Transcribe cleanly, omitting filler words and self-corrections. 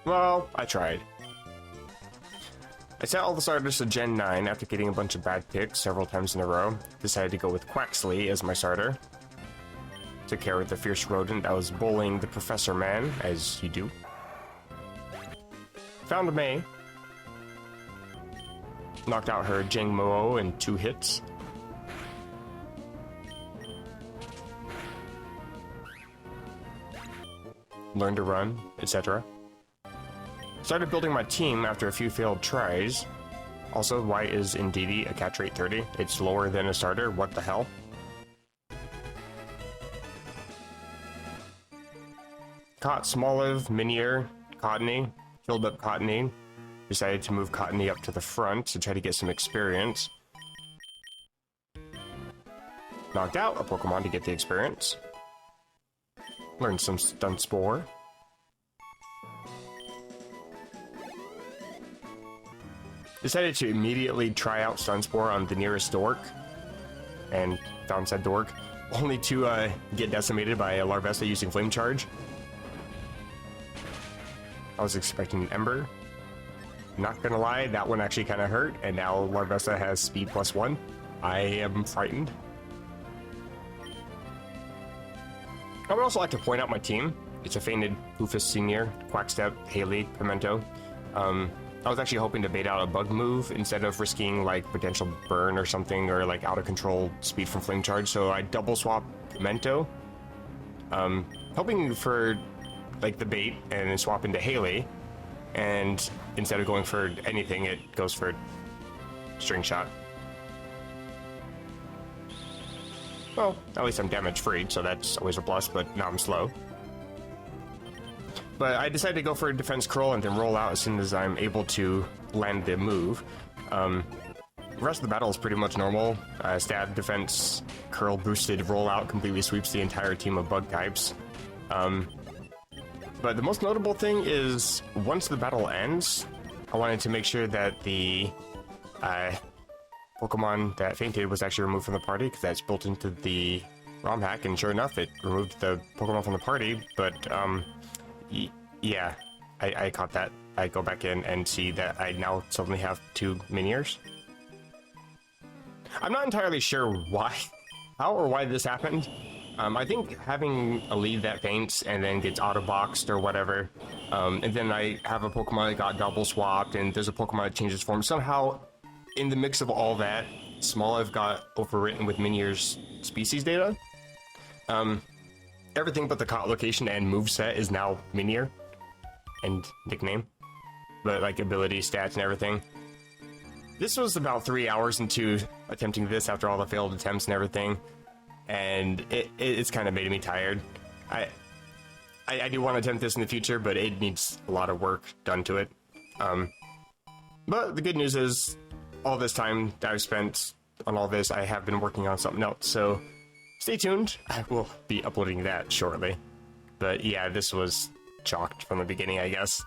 Well, I tried. I set all the starters to Gen 9 after getting a bunch of bad picks several times in a row. Decided to go with Quaxley as my starter. Took care of the fierce rodent that was bullying the Professor Man, as you do. Found a May. Knocked out her Jingmo in 2 hits. Learned to run, etc. Started building my team after a few failed tries. Also, why is Indeedee a catch rate 30? It's lower than a starter, what the hell? Caught Smoliv, Minier, Cottony, filled up Cottony. Decided to move Cottony up to the front to try to get some experience. Knocked out a Pokemon to get the experience. Learned some Stunspore. Decided to immediately try out Stunspore on the nearest dork. And found said dork. Only to get decimated by a Larvesta using Flame Charge. I was expecting an Ember. Not gonna lie, that one actually kind of hurt, and now Larvesta has speed +1. I am frightened. I would also like to point out my team. It's a Fainted, Hoofus Senior, Quackstep, Haley, Pimento. I was actually hoping to bait out a bug move instead of risking like potential burn or something, or like out of control speed from Flame Charge, so I double swap Pimento. Hoping for like the bait and then swap into Haley, and instead of going for anything, it goes for String Shot. Well, at least I'm damage free, so that's always a plus, but now I'm slow. But I decided to go for a defense curl and then roll out as soon as I'm able to land the move. The rest of the battle is pretty much normal. Stab, defense, curl, boosted, rollout completely sweeps the entire team of bug types. But the most notable thing is, once the battle ends, I wanted to make sure that the Pokemon that fainted was actually removed from the party, because that's built into the ROM hack, and sure enough, it removed the Pokemon from the party, but, yeah, I caught that. I go back in and see that I now suddenly have 2 Miniers. I'm not entirely sure why, how or why this happened. I think having a lead that faints and then gets auto-boxed or whatever, and then I have a Pokemon that got double swapped, and there's a Pokemon that changes form. Somehow, in the mix of all that, Smoliv got overwritten with Minier's species data. Everything but the caught location and moveset is now Minier and nickname, but like ability, stats, and everything. This was about 3 hours into attempting this after all the failed attempts and everything, and it's kind of made me tired. I do want to attempt this in the future, but it needs a lot of work done to it. But the good news is, all this time that I've spent on all this, I have been working on something else, so stay tuned. I will be uploading that shortly. But yeah, this was chalked from the beginning, I guess.